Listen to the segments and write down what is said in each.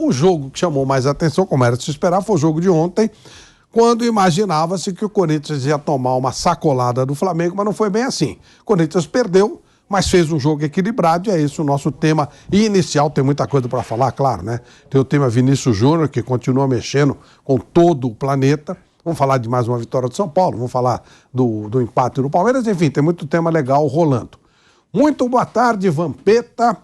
O jogo que chamou mais atenção, como era de se esperar, foi o jogo de ontem, quando imaginava-se que o Corinthians ia tomar uma sacolada do Flamengo, mas não foi bem assim. O Corinthians perdeu, mas fez um jogo equilibrado, e é esse o nosso tema inicial. Tem muita coisa para falar, claro, né? Tem o tema Vinícius Júnior, que continua mexendo com todo o planeta. Vamos falar de mais uma vitória do São Paulo, vamos falar do empate do Palmeiras, enfim, tem muito tema legal rolando. Muito boa tarde, Vampeta.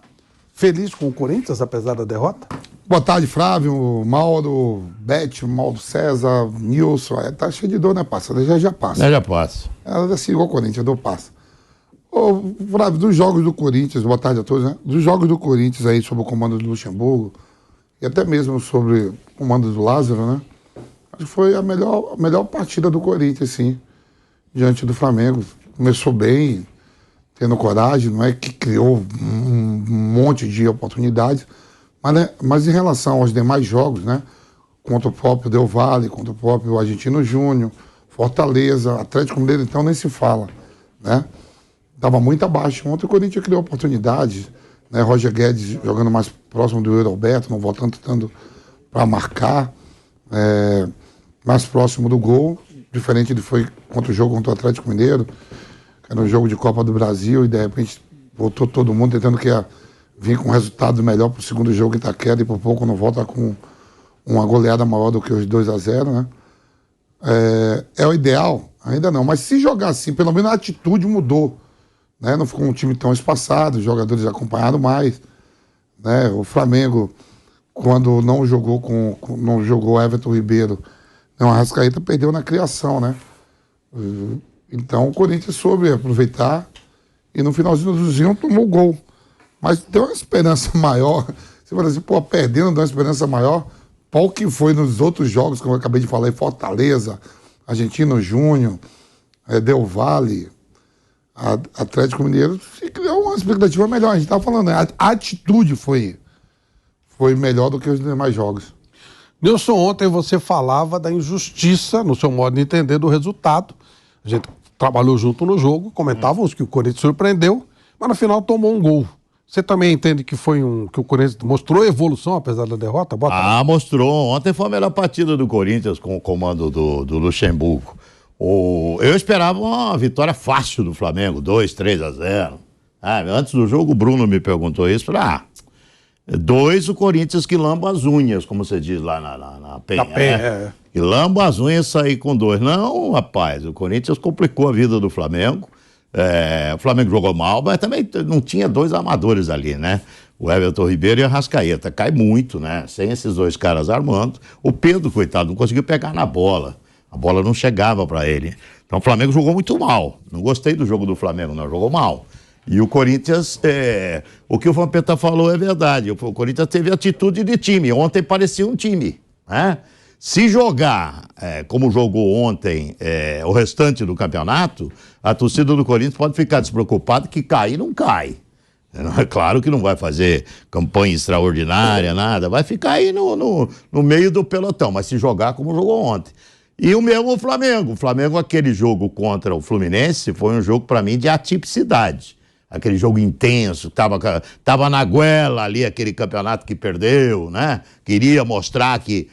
Feliz com o Corinthians, apesar da derrota? Boa tarde, Flávio, Mauro, Bete, Mauro César, Nilson. Tá cheio de dor, né, passa? Já passa. Já passa. Ela é assim, igual o Corinthians, dor passa. Ô, Flávio, dos jogos do Corinthians, boa tarde a todos, né? Dos jogos do Corinthians aí, sob o comando do Luxemburgo, e até mesmo sobre o comando do Lázaro, né? Acho que foi a melhor partida do Corinthians, sim, diante do Flamengo. Começou bem, tendo coragem, não é que criou um monte de oportunidades, mas em relação aos demais jogos, né? Contra o próprio Del Valle, contra o próprio Argentino Júnior, Fortaleza, Atlético Mineiro, então nem se fala, né? Estava muito abaixo. Ontem o Corinthians criou oportunidades, né? Roger Guedes jogando mais próximo do Yuri Alberto, não voltando tanto para marcar, mais próximo do gol, diferente de foi contra o jogo contra o Atlético Mineiro, que era um jogo de Copa do Brasil, e de repente voltou todo mundo tentando vir com um resultado melhor para o segundo jogo em Itaquera, e por pouco não volta com uma goleada maior do que os 2-0, né? É o ideal? Ainda não, mas se jogar assim, pelo menos a atitude mudou, né? Não ficou um time tão espaçado, os jogadores acompanharam mais, né? O Flamengo, quando não jogou Everton Ribeiro, o Arrascaeta perdeu na criação, né? Então o Corinthians soube aproveitar e no finalzinho do jogo tomou o gol. Mas tem uma esperança maior. Você fala assim, pô, perdendo dá uma esperança maior. Para o que foi nos outros jogos, como eu acabei de falar, em Fortaleza, Argentino Júnior, Del Valle, Atlético Mineiro, se criou uma expectativa melhor. A gente estava falando, né? A atitude foi melhor do que os demais jogos. Nilson, ontem você falava da injustiça, no seu modo de entender, do resultado. A gente trabalhou junto no jogo, comentávamos que o Corinthians surpreendeu, mas no final tomou um gol. Você também entende que que o Corinthians mostrou evolução apesar da derrota? Mostrou. Ontem foi a melhor partida do Corinthians com o comando do Luxemburgo. Eu esperava uma vitória fácil do Flamengo, 2-3-0. Antes do jogo o Bruno me perguntou isso, falei, 2 o Corinthians que lamba as unhas, como você diz lá na Penha. Que lamba as unhas e sair com 2. Não, rapaz, o Corinthians complicou a vida do Flamengo. O Flamengo jogou mal, mas também não tinha 2 armadores ali, né? O Everton Ribeiro e a Arrascaeta. Cai muito, né? Sem esses 2 caras armando. O Pedro, coitado, não conseguiu pegar na bola. A bola não chegava para ele. Então o Flamengo jogou muito mal. Não gostei do jogo do Flamengo, não. Jogou mal. E o Corinthians, o que o Vampeta falou é verdade. O Corinthians teve atitude de time. Ontem parecia um time, né? Se jogar como jogou ontem o restante do campeonato, a torcida do Corinthians pode ficar despreocupada que cair não cai. É claro que não vai fazer campanha extraordinária, nada. Vai ficar aí no meio do pelotão, mas se jogar como jogou ontem. E o mesmo Flamengo. O Flamengo, aquele jogo contra o Fluminense, foi um jogo, para mim, de atipicidade. Aquele jogo intenso, tava na goela ali, aquele campeonato que perdeu, né? Queria mostrar que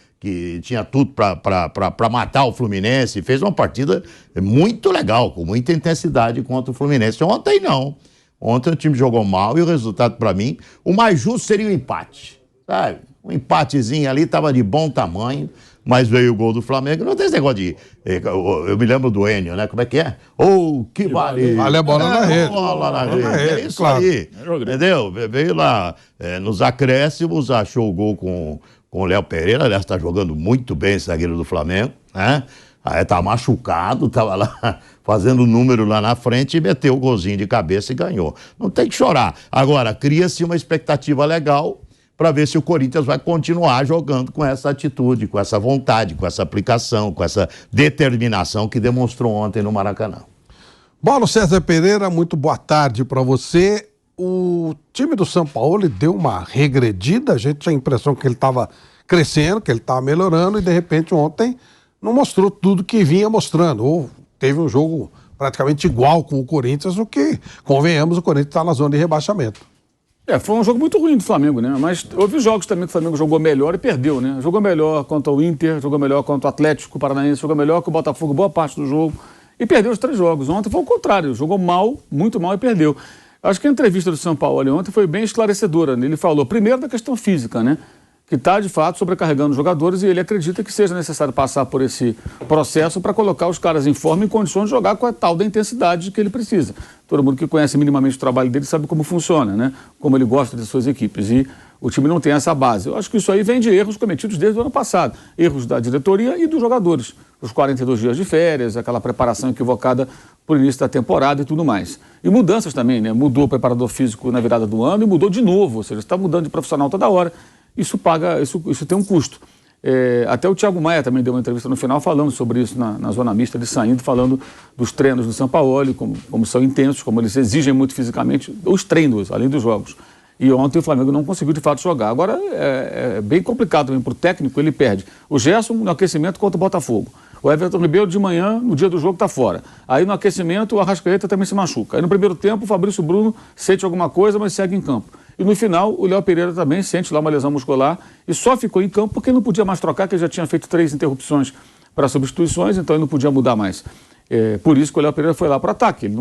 tinha tudo para matar o Fluminense. Fez uma partida muito legal, com muita intensidade contra o Fluminense. Ontem não. Ontem o time jogou mal e o resultado, para mim, o mais justo seria o empate, sabe? Um empatezinho ali estava de bom tamanho, mas veio o gol do Flamengo. Não tem esse negócio de... Eu me lembro do Enio, né? Como é que é? Que vale... Vale a bola na rede. Bola na rede. É isso, claro. Aí. Entendeu? Veio lá nos acréscimos, achou o gol com o Léo Pereira. Aliás, está jogando muito bem esse zagueiro do Flamengo, né? Tá machucado, tava lá fazendo número lá na frente e meteu o golzinho de cabeça e ganhou. Não tem que chorar. Agora, cria-se uma expectativa legal para ver se o Corinthians vai continuar jogando com essa atitude, com essa vontade, com essa aplicação, com essa determinação que demonstrou ontem no Maracanã. Paulo César Pereira, muito boa tarde para você. O time do São Paulo deu uma regredida, a gente tinha a impressão que ele estava crescendo, que ele estava melhorando, e de repente ontem não mostrou tudo que vinha mostrando. Ou teve um jogo praticamente igual com o Corinthians, o que, convenhamos, o Corinthians está na zona de rebaixamento. Foi um jogo muito ruim do Flamengo, né? Mas houve jogos também que o Flamengo jogou melhor e perdeu, né? Jogou melhor contra o Inter, jogou melhor contra o Atlético Paranaense, jogou melhor que o Botafogo boa parte do jogo e perdeu os 3 jogos. Ontem foi o contrário, jogou mal, muito mal e perdeu. Acho que a entrevista do São Paulo ontem foi bem esclarecedora, né? Ele falou primeiro da questão física, né? Que está, de fato, sobrecarregando os jogadores e ele acredita que seja necessário passar por esse processo para colocar os caras em forma e em condições de jogar com a tal da intensidade que ele precisa. Todo mundo que conhece minimamente o trabalho dele sabe como funciona, né? Como ele gosta de suas equipes. E o time não tem essa base. Eu acho que isso aí vem de erros cometidos desde o ano passado. Erros da diretoria e dos jogadores. Os 42 dias de férias, aquela preparação equivocada para o início da temporada e tudo mais. E mudanças também, né? Mudou o preparador físico na virada do ano e mudou de novo. Ou seja, está mudando de profissional toda hora. Isso tem um custo. Até o Thiago Maia também deu uma entrevista no final falando sobre isso na zona mista, ele saindo, falando dos treinos do Sampaoli, como são intensos, como eles exigem muito fisicamente, os treinos, além dos jogos. E ontem o Flamengo não conseguiu de fato jogar. Agora é bem complicado também para o técnico, ele perde. O Gerson no aquecimento contra o Botafogo. O Everton Ribeiro de manhã, no dia do jogo, está fora. Aí no aquecimento o Arrascaeta também se machuca. Aí no primeiro tempo o Fabrício Bruno sente alguma coisa, mas segue em campo. E no final, o Léo Pereira também sente lá uma lesão muscular e só ficou em campo porque não podia mais trocar, que ele já tinha feito 3 interrupções para substituições, então ele não podia mudar mais. Por isso que o Léo Pereira foi lá para o ataque,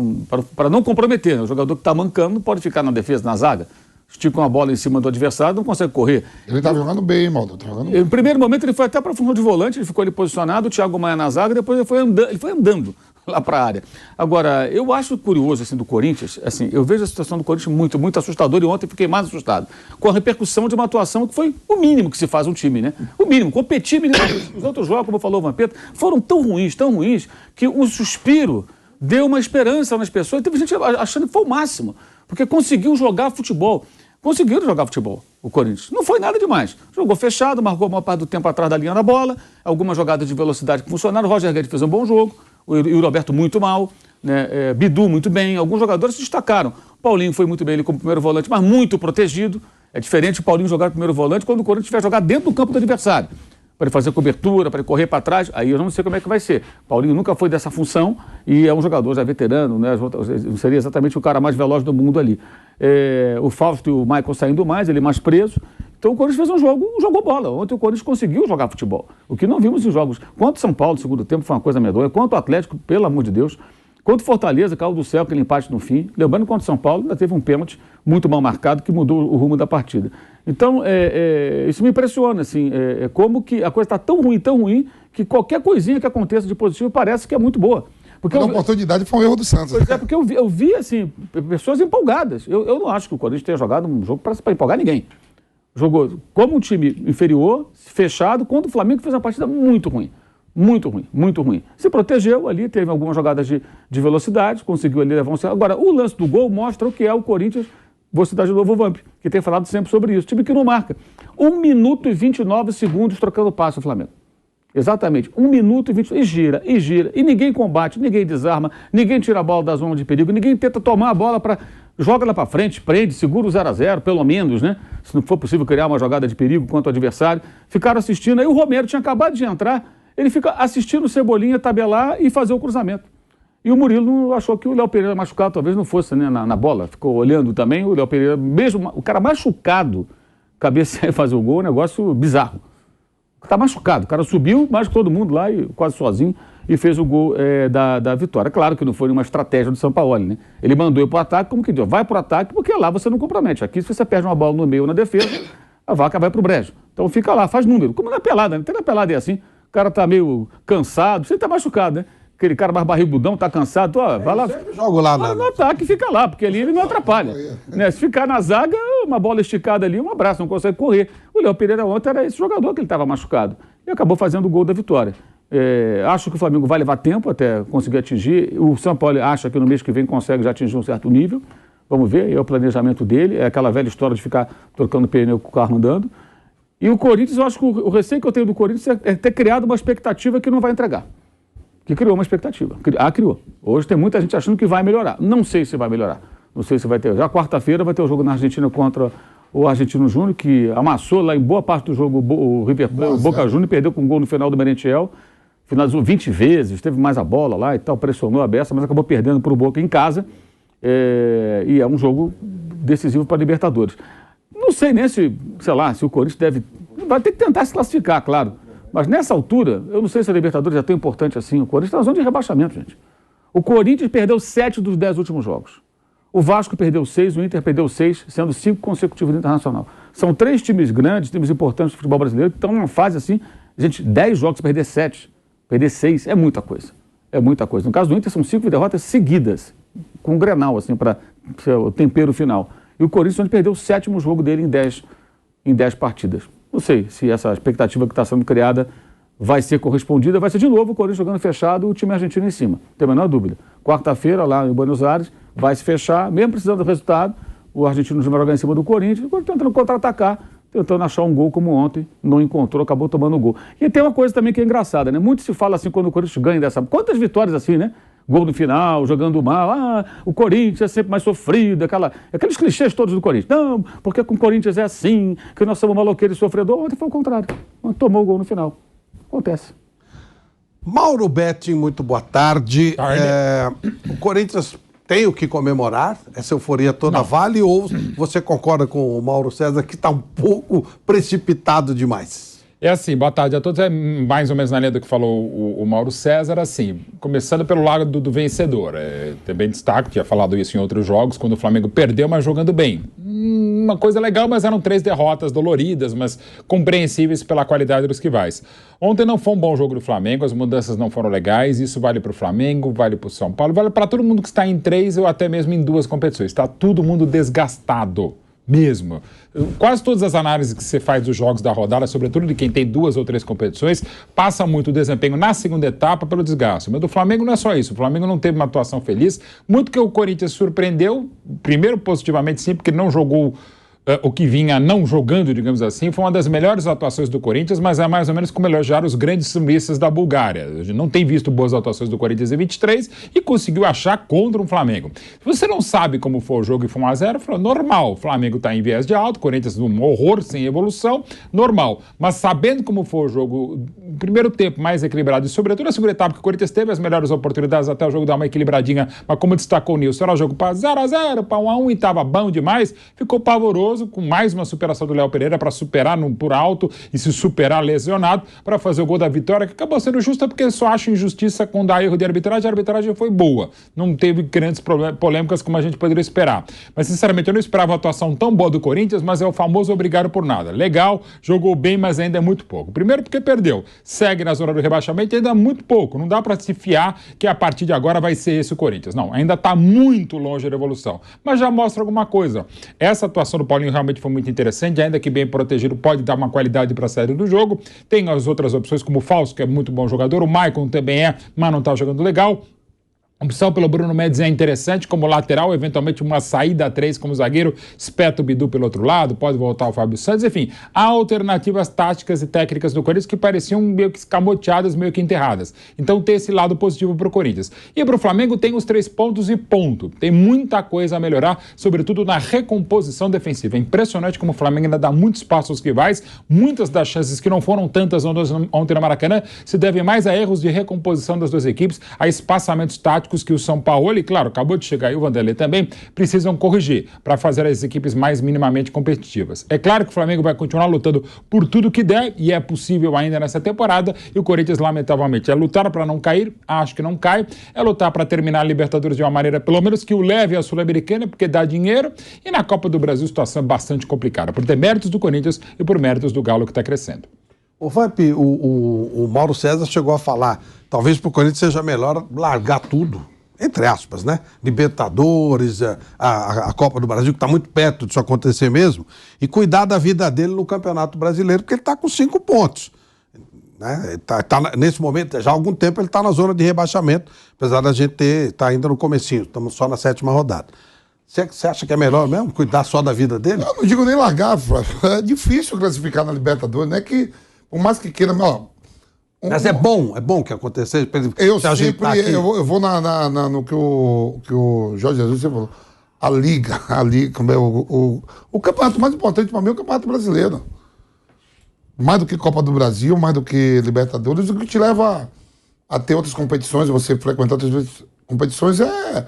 para não comprometer. Né? O jogador que está mancando não pode ficar na defesa, na zaga. Estica uma bola em cima do adversário, não consegue correr. Ele tá jogando bem, Maldo. No primeiro momento ele foi até para a função de volante, ele ficou ali posicionado, o Thiago Maia na zaga, depois ele foi andando lá para a área. Agora, eu acho curioso assim, do Corinthians, assim, eu vejo a situação do Corinthians muito, muito assustadora e ontem fiquei mais assustado com a repercussão de uma atuação que foi o mínimo que se faz um time, né? O mínimo, competir minimamente. Os outros jogos, como falou o Vampeta, foram tão ruins, que um suspiro deu uma esperança nas pessoas. Teve gente achando que foi o máximo, porque conseguiu jogar futebol. Conseguiram jogar futebol, o Corinthians. Não foi nada demais. Jogou fechado, marcou a maior parte do tempo atrás da linha da bola, algumas jogadas de velocidade que funcionaram. O Roger Guedes fez um bom jogo, o Roberto muito mal, né? Bidu muito bem. Alguns jogadores se destacaram. O Paulinho foi muito bem ele como primeiro volante, mas muito protegido. É diferente o Paulinho jogar primeiro volante quando o Corinthians vai jogar dentro do campo do adversário. Para ele fazer cobertura, para ele correr para trás, aí eu não sei como é que vai ser. Paulinho nunca foi dessa função e é um jogador já veterano, né? Não seria exatamente o cara mais veloz do mundo ali. O Fausto e o Michael saindo mais, ele mais preso. Então o Corinthians fez um jogo, jogou bola. Ontem o Corinthians conseguiu jogar futebol. O que não vimos em jogos. Quanto São Paulo, no segundo tempo, foi uma coisa medonha. Quanto o Atlético, pelo amor de Deus. Quanto Fortaleza, caiu do céu, aquele empate no fim. Lembrando que contra o São Paulo ainda teve um pênalti muito mal marcado que mudou o rumo da partida. Então, isso me impressiona, assim, como que a coisa está tão ruim, que qualquer coisinha que aconteça de positivo parece que é muito boa. Porque a oportunidade foi um erro do Santos. Pois porque eu vi, assim, pessoas empolgadas. Eu não acho que o Corinthians tenha jogado um jogo para empolgar ninguém. Jogou como um time inferior, fechado, contra o Flamengo, que fez uma partida muito ruim. Muito ruim, muito ruim. Se protegeu ali, teve algumas jogadas de velocidade, conseguiu ali levar um... Agora, o lance do gol mostra o que é o Corinthians, vou citar de novo o Vamp, que tem falado sempre sobre isso. Time que não marca. 1 minuto e 29 segundos trocando passe o Flamengo. Exatamente. 1 minuto e 20... E gira, e ninguém combate, ninguém desarma, ninguém tira a bola da zona de perigo, ninguém tenta tomar a bola para... Joga lá para frente, prende, segura o 0-0, pelo menos, né? Se não for possível criar uma jogada de perigo contra o adversário. Ficaram assistindo, aí o Romero tinha acabado de entrar, ele fica assistindo o Cebolinha tabelar e fazer o cruzamento. E o Murilo achou que o Léo Pereira machucado talvez não fosse, né, na bola. Ficou olhando também, o Léo Pereira, mesmo o cara machucado, cabecear e fazer o gol, um negócio bizarro. Tá machucado, o cara subiu mais que todo mundo lá, e quase sozinho, e fez o gol da vitória. Claro que não foi uma estratégia do Sampaoli, né? Ele mandou ir pro ataque, como que deu? Vai pro ataque, porque lá você não compromete. Aqui, se você perde uma bola no meio ou na defesa, a vaca vai pro brejo. Então fica lá, faz número. Como na pelada, né? Até na pelada é assim. O cara tá meio cansado, você tá machucado, né? Aquele cara mais barrigudão, tá cansado, vai lá. Jogo lá no ataque e fica lá, porque ali ele não atrapalha. Né? Se ficar na zaga, uma bola esticada ali, um abraço, não consegue correr. O Léo Pereira ontem era esse jogador que ele estava machucado. E acabou fazendo o gol da vitória. Acho que o Flamengo vai levar tempo até conseguir atingir. O São Paulo acha que no mês que vem consegue já atingir um certo nível. Vamos ver, é o planejamento dele. É aquela velha história de ficar trocando pneu com o carro andando. E o Corinthians, eu acho que o receio que eu tenho do Corinthians é ter criado uma expectativa que não vai entregar. Que criou uma expectativa. Criou. Hoje tem muita gente achando que vai melhorar. Não sei se vai melhorar. Não sei se vai ter. Já quarta-feira vai ter o jogo na Argentina contra o Argentino Júnior, que amassou lá em boa parte do jogo o Boca Júnior, perdeu com um gol no final do Merentiel. Finalizou 20 vezes, teve mais a bola lá e tal, pressionou a beça, mas acabou perdendo para o Boca em casa. E é um jogo decisivo para a Libertadores. Não sei nem se o Corinthians deve... Vai ter que tentar se classificar, claro. Mas nessa altura, eu não sei se a Libertadores é tão importante assim. O Corinthians está na zona de rebaixamento, gente. O Corinthians perdeu 7 dos 10 últimos jogos. O Vasco perdeu 6, o Inter perdeu 6, sendo 5 consecutivos do Internacional. São 3 times grandes, times importantes do futebol brasileiro, que estão numa fase assim, gente, 10 jogos, perder 7, perder 6, é muita coisa. É muita coisa. No caso do Inter, são 5 derrotas seguidas, com um Grenal, assim, para o tempero final. E o Corinthians, onde perdeu o 7º jogo dele em 10 partidas. Não sei se essa expectativa que está sendo criada vai ser correspondida. Vai ser de novo o Corinthians jogando fechado, o time argentino em cima. Não tem a menor dúvida. Quarta-feira, lá em Buenos Aires, vai se fechar, mesmo precisando do resultado, o argentino vai jogar em cima do Corinthians, tentando contra-atacar, tentando achar um gol como ontem, não encontrou, acabou tomando o gol. E tem uma coisa também que é engraçada, né? Muito se fala assim quando o Corinthians ganha dessa... Quantas vitórias assim, né? Gol no final, jogando mal, o Corinthians é sempre mais sofrido, aqueles clichês todos do Corinthians. Não, porque com o Corinthians é assim, que nós somos maloqueiro e sofredor. Ontem foi o contrário, tomou o gol no final. Acontece. Mauro Betting, muito boa tarde. O Corinthians tem o que comemorar? Essa euforia toda vale? Ou você concorda com o Mauro César que está um pouco precipitado demais? É assim, boa tarde a todos. É mais ou menos na linha do que falou o Mauro César, assim, começando pelo lado do vencedor. Também destaco, tinha falado isso em outros jogos, quando o Flamengo perdeu, mas jogando bem. Uma coisa legal, mas eram 3 derrotas doloridas, mas compreensíveis pela qualidade dos rivais. Ontem não foi um bom jogo do Flamengo, as mudanças não foram legais, isso vale para o Flamengo, vale para o São Paulo, vale para todo mundo que está em 3 ou até mesmo em 2 competições. Está todo mundo desgastado. Mesmo. Quase todas as análises que você faz dos jogos da rodada, sobretudo de quem tem 2 ou 3 competições, passa muito o desempenho na segunda etapa pelo desgaste. Mas do Flamengo não é só isso. O Flamengo não teve uma atuação feliz. Muito que o Corinthians surpreendeu, primeiro positivamente sim, porque não jogou o que vinha não jogando, digamos assim, foi uma das melhores atuações do Corinthians, mas é mais ou menos como elogiar os grandes sumistas da Bulgária. A gente não tem visto boas atuações do Corinthians em 23 e conseguiu achar contra um Flamengo. Se você não sabe como foi o jogo e foi 1-0, normal, o Flamengo está em viés de alto, o Corinthians um horror, sem evolução, normal. Mas sabendo como foi o jogo, primeiro tempo mais equilibrado e sobretudo a segunda etapa, que o Corinthians teve as melhores oportunidades até o jogo dar uma equilibradinha, mas como destacou o Nilson, era jogo para 0-0, para 1-1 e estava bom demais, ficou pavoroso, com mais uma superação do Léo Pereira para superar por alto e se superar lesionado para fazer o gol da vitória, que acabou sendo justa porque só acho injustiça quando há erro de arbitragem. A arbitragem foi boa, não teve grandes polêmicas como a gente poderia esperar. Mas sinceramente eu não esperava uma atuação tão boa do Corinthians, mas é o famoso obrigado por nada. Legal, jogou bem, mas ainda é muito pouco. Primeiro porque perdeu, segue na zona do rebaixamento e ainda é muito pouco. Não dá para se fiar que a partir de agora vai ser esse o Corinthians. Não, ainda está muito longe da evolução. Mas já mostra alguma coisa. Essa atuação do Paulinho realmente foi muito interessante, ainda que bem protegido, pode dar uma qualidade para a série do jogo. Tem as outras opções, como o Fausto, que é muito bom jogador, o Maicon também mas não está jogando legal. A opção pelo Bruno Mendes é interessante como lateral, eventualmente uma saída a 3 como zagueiro, espeta o Bidu pelo outro lado, pode voltar o Fábio Santos, enfim, há alternativas táticas e técnicas do Corinthians que pareciam meio que escamoteadas, meio que enterradas. Então tem esse lado positivo para o Corinthians. E para o Flamengo tem os 3 pontos e ponto. Tem muita coisa a melhorar, sobretudo na recomposição defensiva. É impressionante como o Flamengo ainda dá muito espaço aos rivais, muitas das chances que não foram tantas ontem no Maracanã se devem mais a erros de recomposição das 2 equipes, a espaçamentos táticos que o São Paulo, e claro, acabou de chegar aí o Vanderlei também, precisam corrigir para fazer as equipes mais minimamente competitivas. É claro que o Flamengo vai continuar lutando por tudo que der, e é possível ainda nessa temporada, e o Corinthians, lamentavelmente, é lutar para não cair, acho que não cai, é lutar para terminar a Libertadores de uma maneira, pelo menos que o leve à Sul-Americana, porque dá dinheiro, e na Copa do Brasil a situação é bastante complicada, por ter méritos do Corinthians e por méritos do Galo que está crescendo. O Vamp, o Mauro César chegou a falar, talvez para o Corinthians seja melhor largar tudo, entre aspas, né? Libertadores, a Copa do Brasil, que está muito perto disso acontecer mesmo, e cuidar da vida dele no Campeonato Brasileiro, porque ele está com 5 pontos. Né? Nesse momento, já há algum tempo, ele está na zona de rebaixamento, apesar da gente estar ainda no comecinho, estamos só na 7ª rodada. Você acha que é melhor mesmo cuidar só da vida dele? Eu não digo nem largar, é difícil classificar na Libertadores, não é que, por mais que queira, mas é bom que acontecesse. Eu vou no que o Jorge Jesus falou. A Liga, como é o campeonato mais importante para mim é o Campeonato Brasileiro. Mais do que Copa do Brasil, mais do que Libertadores, o que te leva a ter outras competições, você frequentar outras competições é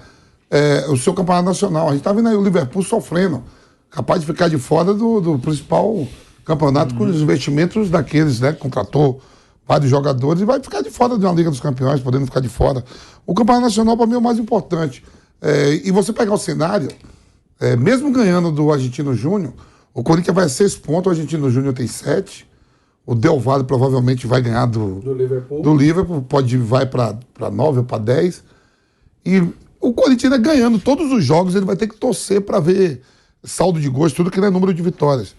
o seu campeonato nacional. A gente tá vendo aí o Liverpool sofrendo, capaz de ficar de fora do principal campeonato com os investimentos daqueles, né? Contratou vários jogadores e vai ficar de fora de uma Liga dos Campeões, podendo ficar de fora. O campeonato nacional, para mim, é o mais importante. E você pegar o cenário, mesmo ganhando do Argentino Júnior, o Corinthians vai a 6 pontos, o Argentino Júnior tem 7. O Del Valle provavelmente vai ganhar do Liverpool, vai para 9 ou para 10. E o Corinthians, ganhando todos os jogos, ele vai ter que torcer para ver saldo de gols, tudo que não é número de vitórias.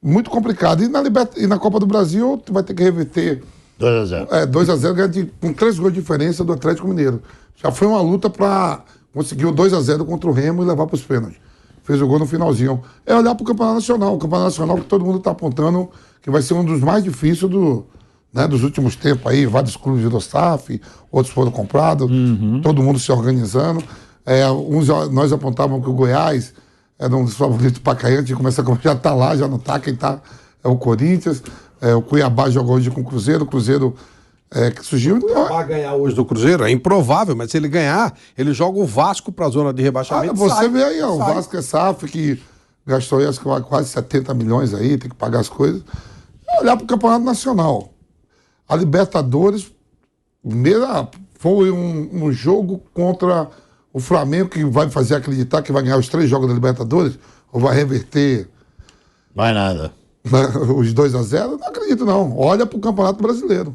Muito complicado. E na Copa do Brasil, tu vai ter que reverter 2-0. 2-0, com 3 gols de diferença do Atlético Mineiro. Já foi uma luta para conseguir o 2-0 contra o Remo e levar para os pênaltis. Fez o gol no finalzinho. É olhar para o Campeonato Nacional. O Campeonato Nacional que todo mundo está apontando que vai ser um dos mais difíceis dos últimos tempos aí. Vários clubes do SAF, outros foram comprados, todo mundo se organizando. Nós apontávamos que o Goiás era um dos favoritos para cair, a gente já está lá, já não está. Quem está é o Corinthians. O Cuiabá jogou hoje com o Cruzeiro. O Cruzeiro que surgiu. Vai ganhar hoje do Cruzeiro? É improvável, mas se ele ganhar, ele joga o Vasco para a zona de rebaixamento. Você vê aí, o Vasco é SAF, que gastou aí, acho que quase 70 milhões aí, tem que pagar as coisas. Olhar para o Campeonato Nacional. A Libertadores, foi um jogo contra o Flamengo, que vai fazer acreditar que vai ganhar os 3 jogos da Libertadores, ou vai reverter Vai nada. os 2-0. Não acredito, não. Olha para o Campeonato Brasileiro.